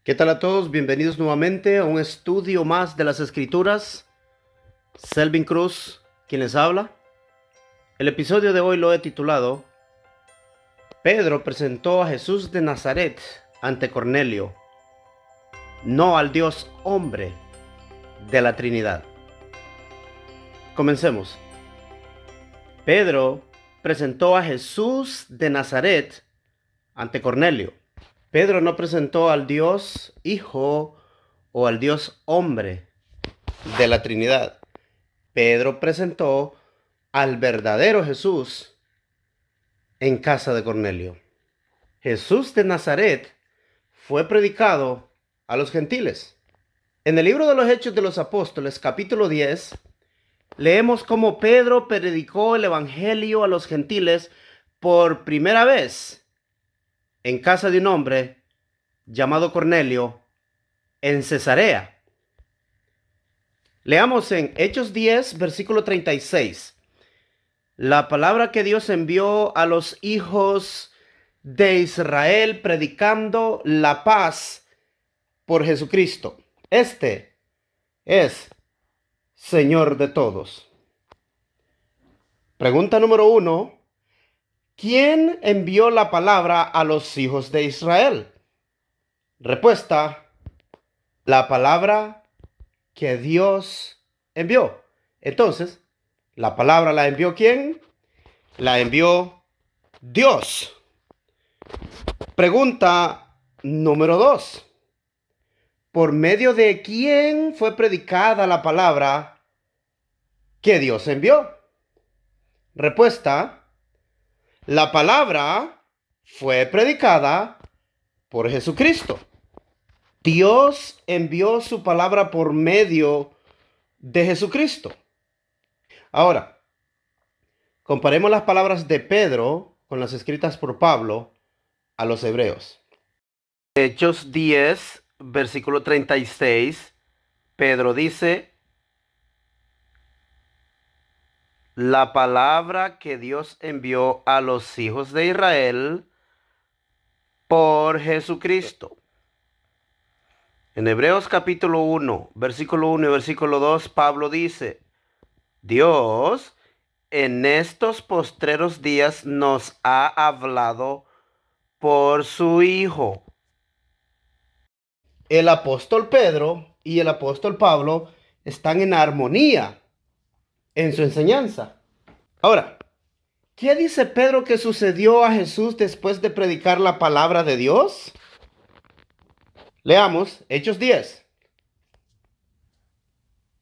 ¿Qué tal a todos? Bienvenidos nuevamente a un estudio más de las Escrituras. Selvin Cruz, quien les habla. El episodio de hoy lo he titulado Pedro presentó a Jesús de Nazaret ante Cornelio, no al Dios hombre de la Trinidad. Comencemos. Pedro presentó a Jesús de Nazaret ante Cornelio. Pedro no presentó al Dios Hijo o al Dios hombre de la Trinidad. Pedro presentó al verdadero Jesús en casa de Cornelio. Jesús de Nazaret fue predicado a los gentiles. En el libro de los Hechos de los Apóstoles, capítulo 10, leemos cómo Pedro predicó el evangelio a los gentiles por primera vez en casa de un hombre llamado Cornelio en Cesarea. Leamos en Hechos 10, versículo 36. La palabra que Dios envió a los hijos de Israel predicando la paz por Jesucristo. Este es Señor de todos. Pregunta número 1. ¿Quién envió la palabra a los hijos de Israel? Respuesta: la palabra que Dios envió. Entonces, ¿la palabra la envió quién? La envió Dios. Pregunta número 2. ¿Por medio de quién fue predicada la palabra que Dios envió? Respuesta: la palabra fue predicada por Jesucristo. Dios envió su palabra por medio de Jesucristo. Ahora, comparemos las palabras de Pedro con las escritas por Pablo a los hebreos. Hechos 10, versículo 36, Pedro dice: la palabra que Dios envió a los hijos de Israel por Jesucristo. En Hebreos capítulo 1, versículo 1 y versículo 2, Pablo dice: Dios en estos postreros días nos ha hablado por su Hijo. El apóstol Pedro y el apóstol Pablo están en armonía en su enseñanza. Ahora, ¿qué dice Pedro que sucedió a Jesús después de predicar la palabra de Dios? Leamos Hechos 10.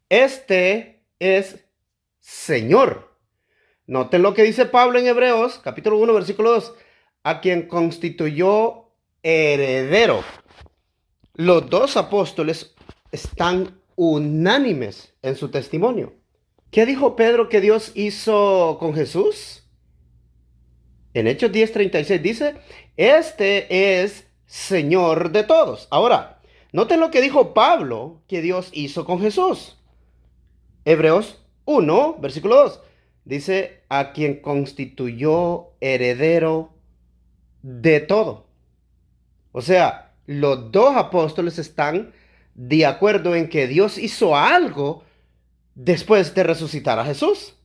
Este es Señor. Noten lo que dice Pablo en Hebreos, capítulo 1, versículo 2. A quien constituyó heredero. Los dos apóstoles están unánimes en su testimonio. ¿Qué dijo Pedro que Dios hizo con Jesús? En Hechos 10:36 dice: este es Señor de todos. Ahora, noten lo que dijo Pablo que Dios hizo con Jesús. Hebreos 1, versículo 2. Dice: a quien constituyó heredero de todo. O sea, los dos apóstoles están de acuerdo en que Dios hizo algo después de resucitar a Jesús.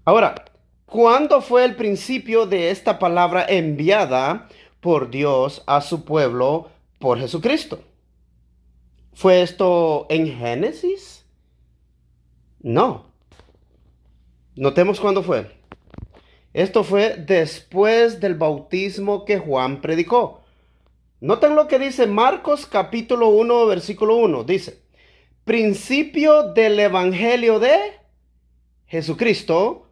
Ahora, ¿cuándo fue el principio de esta palabra enviada por Dios a su pueblo por Jesucristo? ¿Fue esto en Génesis? No. Notemos cuándo fue. Esto fue después del bautismo que Juan predicó. Noten lo que dice Marcos capítulo 1, versículo 1. Dice: principio del evangelio de Jesucristo,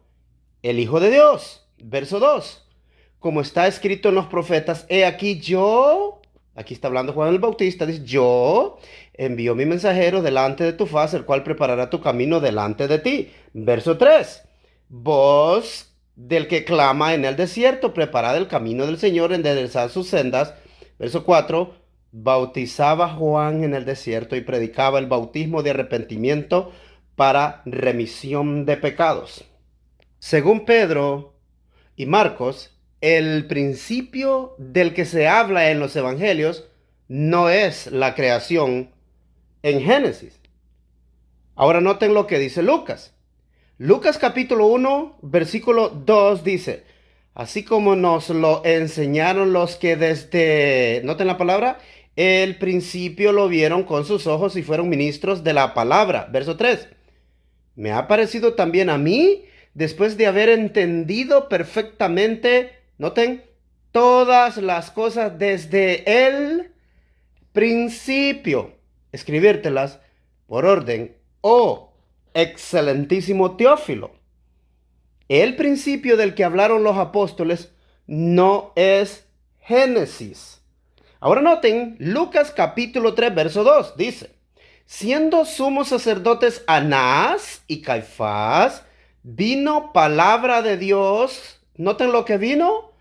el Hijo de Dios. Verso 2. Como está escrito en los profetas, he aquí yo, aquí está hablando Juan el Bautista, dice: yo envío mi mensajero delante de tu faz, el cual preparará tu camino delante de ti. Verso 3. Voz del que clama en el desierto, preparad el camino del Señor, enderezad sus sendas. Verso 4. Bautizaba Juan en el desierto y predicaba el bautismo de arrepentimiento para remisión de pecados. Según Pedro y Marcos, el principio del que se habla en los evangelios no es la creación en Génesis. Ahora noten lo que dice Lucas. Lucas capítulo 1, versículo 2 dice, así como nos lo enseñaron los que desde, noten la palabra, el principio lo vieron con sus ojos y fueron ministros de la palabra. Verso 3. Me ha parecido también a mí, después de haber entendido perfectamente, noten, todas las cosas desde el principio, escribírtelas por orden, oh excelentísimo Teófilo. El principio del que hablaron los apóstoles no es Génesis. Ahora noten, Lucas capítulo 3, verso 2, dice, siendo sumos sacerdotes Anás y Caifás, vino palabra de Dios. Noten lo que vino.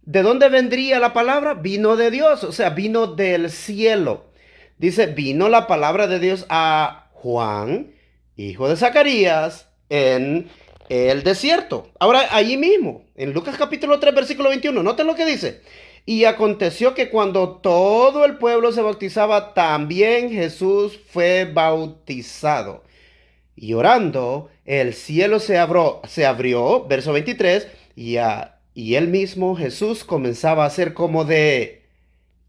¿De dónde vendría la palabra? Vino de Dios, o sea, vino del cielo. Dice, vino la palabra de Dios a Juan, hijo de Zacarías, en el desierto. Ahora, allí mismo, en Lucas capítulo 3, versículo 21, noten lo que dice. Y aconteció que cuando todo el pueblo se bautizaba, también Jesús fue bautizado. Y orando, el cielo se abrió, verso 23, y él mismo, Jesús, comenzaba a ser como de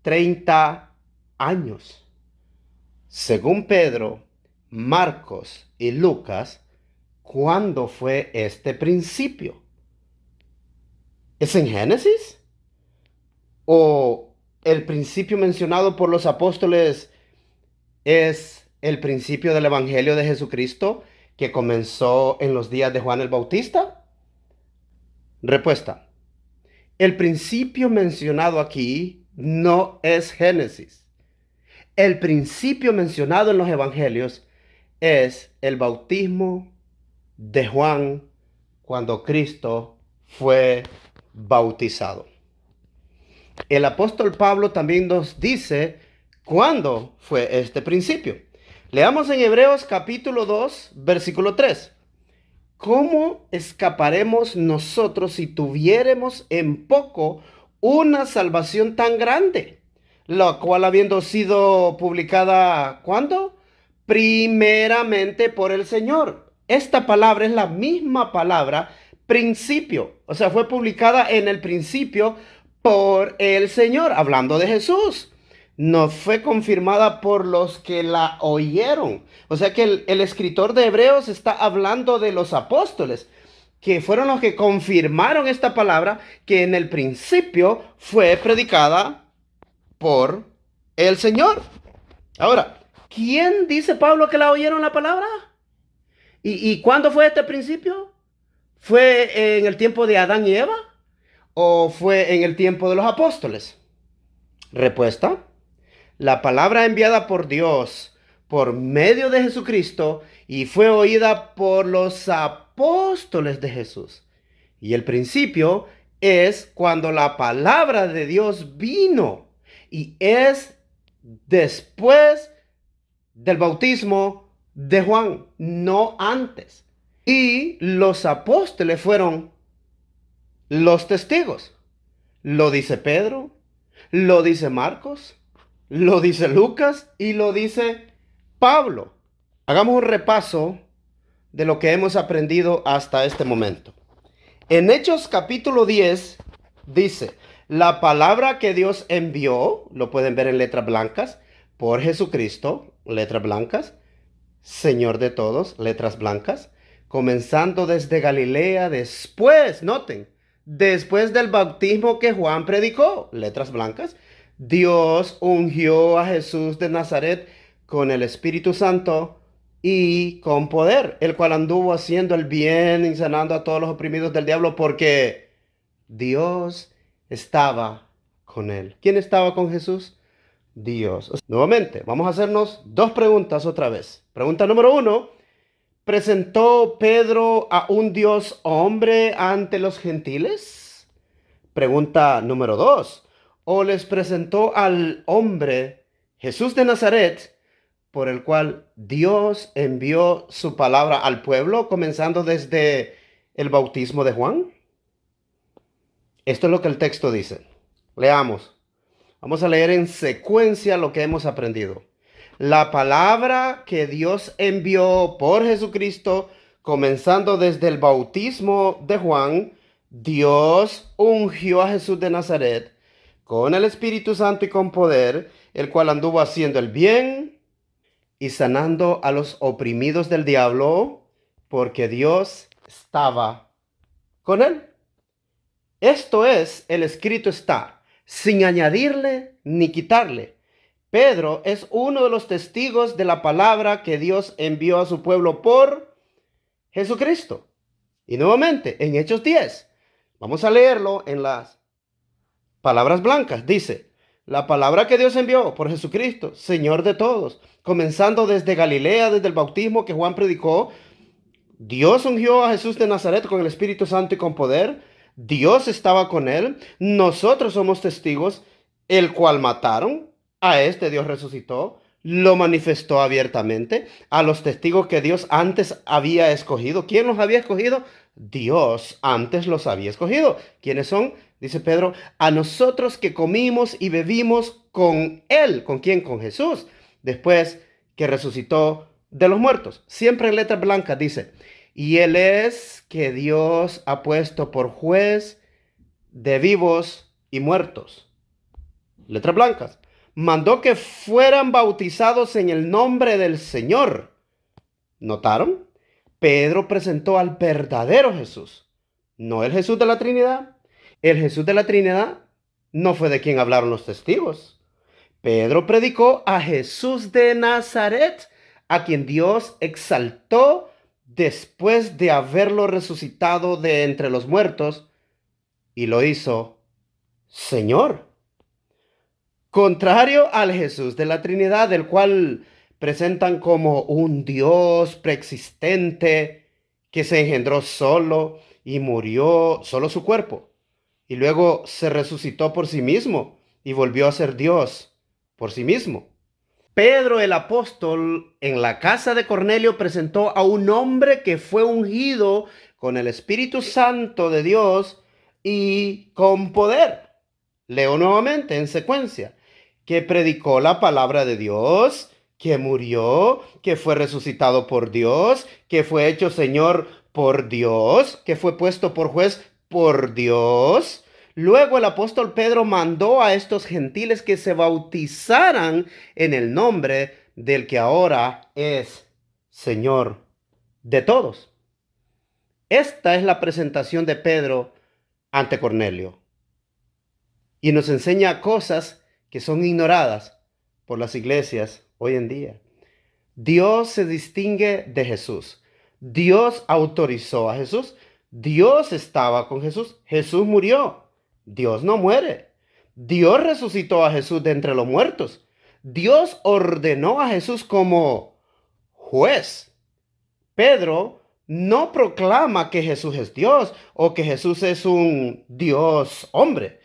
30 años. Según Pedro, Marcos y Lucas, ¿cuándo fue este principio? ¿Es en Génesis? ¿O el principio mencionado por los apóstoles es el principio del Evangelio de Jesucristo que comenzó en los días de Juan el Bautista? Respuesta. El principio mencionado aquí no es Génesis. El principio mencionado en los evangelios es el bautismo de Juan cuando Cristo fue bautizado. El apóstol Pablo también nos dice cuándo fue este principio. Leamos en Hebreos capítulo 2, versículo 3. ¿Cómo escaparemos nosotros si tuviéramos en poco una salvación tan grande? La cual habiendo sido publicada, ¿cuándo? Primeramente por el Señor. Esta palabra es la misma palabra principio. O sea, fue publicada en el principio por el Señor, hablando de Jesús. No fue confirmada por los que la oyeron. O sea que el escritor de Hebreos está hablando de los apóstoles, que fueron los que confirmaron esta palabra que en el principio fue predicada por el Señor. Ahora, ¿quién dice Pablo que la oyeron la palabra? ¿Y cuándo fue este principio? ¿Fue en el tiempo de Adán y Eva? ¿O fue en el tiempo de los apóstoles? Respuesta. La palabra enviada por Dios por medio de Jesucristo y fue oída por los apóstoles de Jesús. Y el principio es cuando la palabra de Dios vino y es después del bautismo de Juan, no antes. Y los apóstoles fueron los testigos. Lo dice Pedro, lo dice Marcos, lo dice Lucas y lo dice Pablo. Hagamos un repaso de lo que hemos aprendido hasta este momento. En Hechos capítulo 10 dice, la palabra que Dios envió, lo pueden ver en letras blancas, por Jesucristo, letras blancas, Señor de todos, letras blancas, comenzando desde Galilea, después, noten, después del bautismo que Juan predicó, letras blancas, Dios ungió a Jesús de Nazaret con el Espíritu Santo y con poder, el cual anduvo haciendo el bien y sanando a todos los oprimidos del diablo porque Dios estaba con él. ¿Quién estaba con Jesús? Dios. Nuevamente, vamos a hacernos dos preguntas otra vez. Pregunta número 1. ¿Presentó Pedro a un Dios hombre ante los gentiles? Pregunta número 2. ¿O les presentó al hombre Jesús de Nazaret, por el cual Dios envió su palabra al pueblo, comenzando desde el bautismo de Juan? Esto es lo que el texto dice. Leamos. Vamos a leer en secuencia lo que hemos aprendido. La palabra que Dios envió por Jesucristo, comenzando desde el bautismo de Juan, Dios ungió a Jesús de Nazaret con el Espíritu Santo y con poder, el cual anduvo haciendo el bien y sanando a los oprimidos del diablo, porque Dios estaba con él. Esto es, el escrito está, sin añadirle ni quitarle. Pedro es uno de los testigos de la palabra que Dios envió a su pueblo por Jesucristo. Y nuevamente, en Hechos 10, vamos a leerlo en las palabras blancas. Dice, la palabra que Dios envió por Jesucristo, Señor de todos, comenzando desde Galilea, desde el bautismo que Juan predicó. Dios ungió a Jesús de Nazaret con el Espíritu Santo y con poder. Dios estaba con él. Nosotros somos testigos, el cual mataron. A este Dios resucitó. Lo manifestó abiertamente a los testigos que Dios antes había escogido. ¿Quién los había escogido? Dios antes los había escogido. ¿Quiénes son? Dice Pedro, a nosotros que comimos y bebimos con él. ¿Con quién? Con Jesús. Después que resucitó de los muertos. Siempre en letras blancas dice, y él es que Dios ha puesto por juez de vivos y muertos. Letras blancas. Mandó que fueran bautizados en el nombre del Señor. ¿Notaron? Pedro presentó al verdadero Jesús, no el Jesús de la Trinidad. El Jesús de la Trinidad no fue de quien hablaron los testigos. Pedro predicó a Jesús de Nazaret, a quien Dios exaltó después de haberlo resucitado de entre los muertos, y lo hizo Señor. Contrario al Jesús de la Trinidad, del cual presentan como un Dios preexistente que se engendró solo y murió solo su cuerpo, y luego se resucitó por sí mismo y volvió a ser Dios por sí mismo. Pedro el apóstol en la casa de Cornelio presentó a un hombre que fue ungido con el Espíritu Santo de Dios y con poder. Leo nuevamente en secuencia, que predicó la palabra de Dios, que murió, que fue resucitado por Dios, que fue hecho Señor por Dios, que fue puesto por juez por Dios. Luego el apóstol Pedro mandó a estos gentiles que se bautizaran en el nombre del que ahora es Señor de todos. Esta es la presentación de Pedro ante Cornelio. Y nos enseña cosas que son ignoradas por las iglesias hoy en día. Dios se distingue de Jesús. Dios autorizó a Jesús. Dios estaba con Jesús. Jesús murió. Dios no muere. Dios resucitó a Jesús de entre los muertos. Dios ordenó a Jesús como juez. Pedro no proclama que Jesús es Dios o que Jesús es un Dios hombre.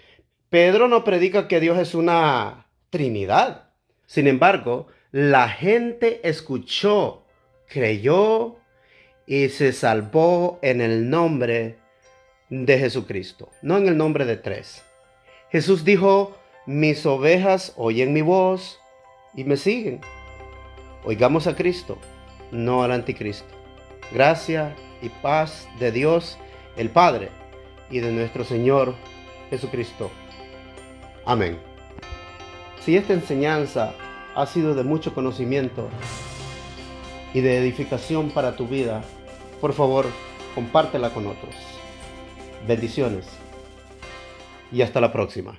Pedro no predica que Dios es una Trinidad. Sin embargo, la gente escuchó, creyó y se salvó en el nombre de Jesucristo, no en el nombre de tres. Jesús dijo, mis ovejas oyen mi voz y me siguen. Oigamos a Cristo, no al anticristo. Gracia y paz de Dios el Padre y de nuestro Señor Jesucristo. Amén. Si esta enseñanza ha sido de mucho conocimiento y de edificación para tu vida, por favor, compártela con otros. Bendiciones y hasta la próxima.